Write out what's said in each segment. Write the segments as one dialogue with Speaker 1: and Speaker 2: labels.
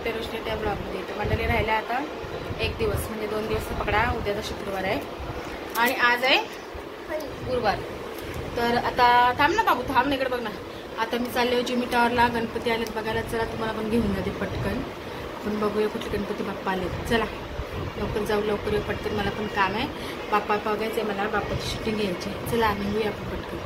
Speaker 1: भेटते रोशनी त्या ब्लॉगमध्ये. तर मंडळी राहिल्या आता एक दिवस, म्हणजे 2 दिवस पकडा. उद्याचा शुक्रवार आहे आणि आज आहे गुरुवार. तर आता थांब ना बाबू, थांब ना, इकडे बघ ना. आता मी चालले जिमी टॉवरला. गणपती आलेत बघायला. चला तुम्हाला पण घेऊन जाते पटकन. आपण बघूया कुठले गणपती बाप्पा आलेत. चला लवकर जाऊ, लवकर येऊ पटकन. मला पण काम आहे. बाप्पा बघायचं आहे मला, बाप्पाची शूटिंग घ्यायची. चला निघूया आपण पटकन.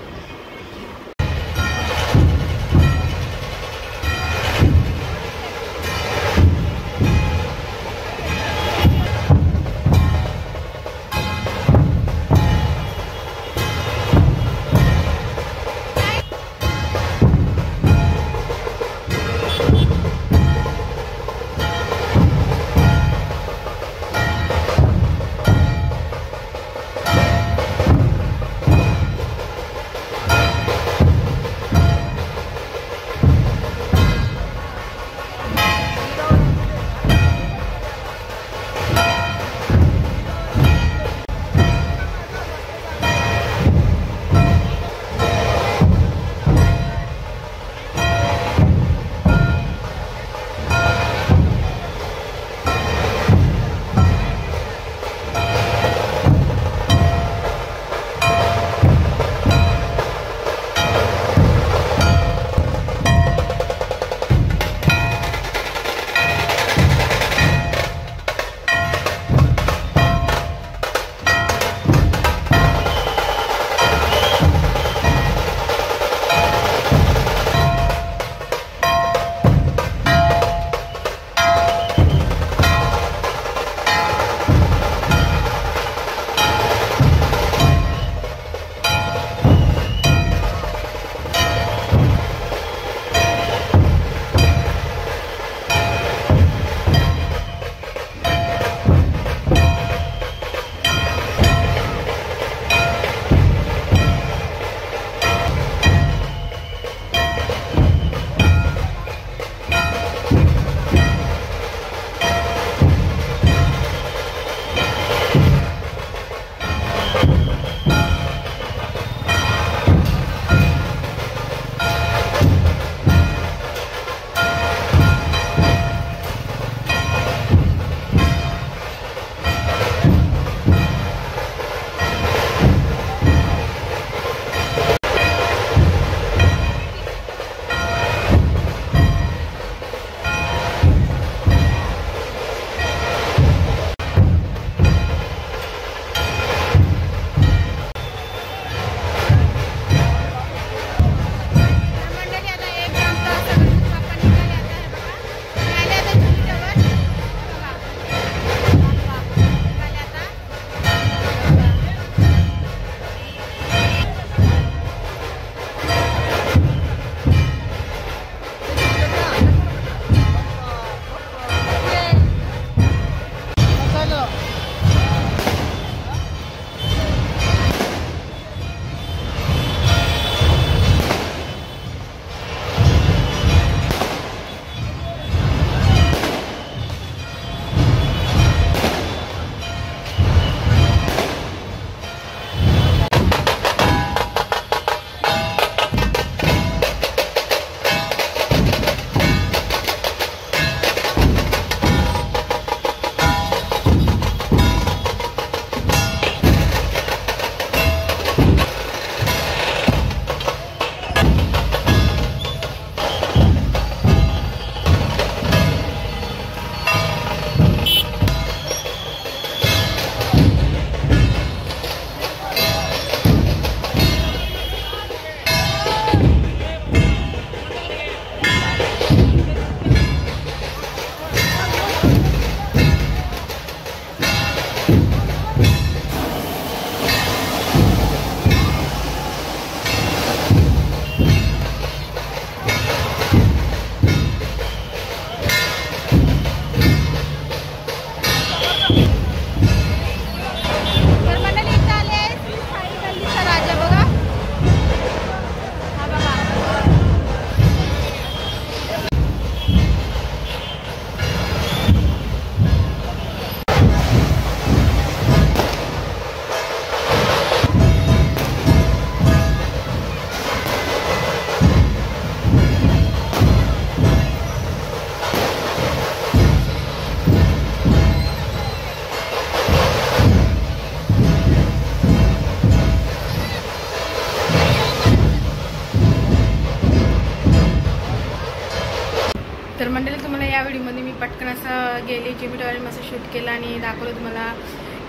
Speaker 1: या व्हिडिओमध्ये मी पटकन असं गेली चिमिटवारी असं शूट केलं आणि दाखवलं तुम्हाला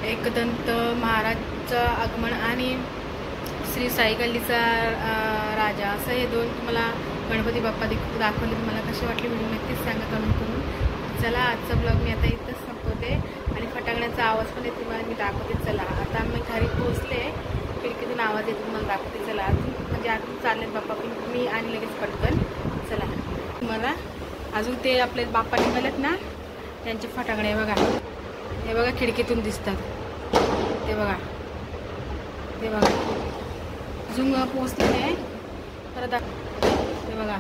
Speaker 1: एकदंत महाराजचं आगमन आणि श्री साई गल्लीचा राजा असं हे दोन तुम्हाला गणपती बाप्पा दाखवले. तुम्हाला कसे वाटले व्हिडिओ नक्कीच सांगा कमेंट करून. चला आजचा ब्लॉग मी आता इथंच संपवते आणि फटाकड्याचा आवाज पण येतो तुम्हाला मी दाखवते. चला आता मी घरी पोहोचले, खिडकीतून आवाज येतो तुम्हाला दाखवते. चला अजून म्हणजे अजून चाललेत बाप्पा पण मी आणि लगेच पटकन. चला तुम्हाला अजून ते आपले बाप्पा निघालेत ना त्यांचे फटाकडे बघा, हे बघा खिडकीतून दिसतात ते बघा, ते बघा अजून पोहोचले नाही परत ते बघा.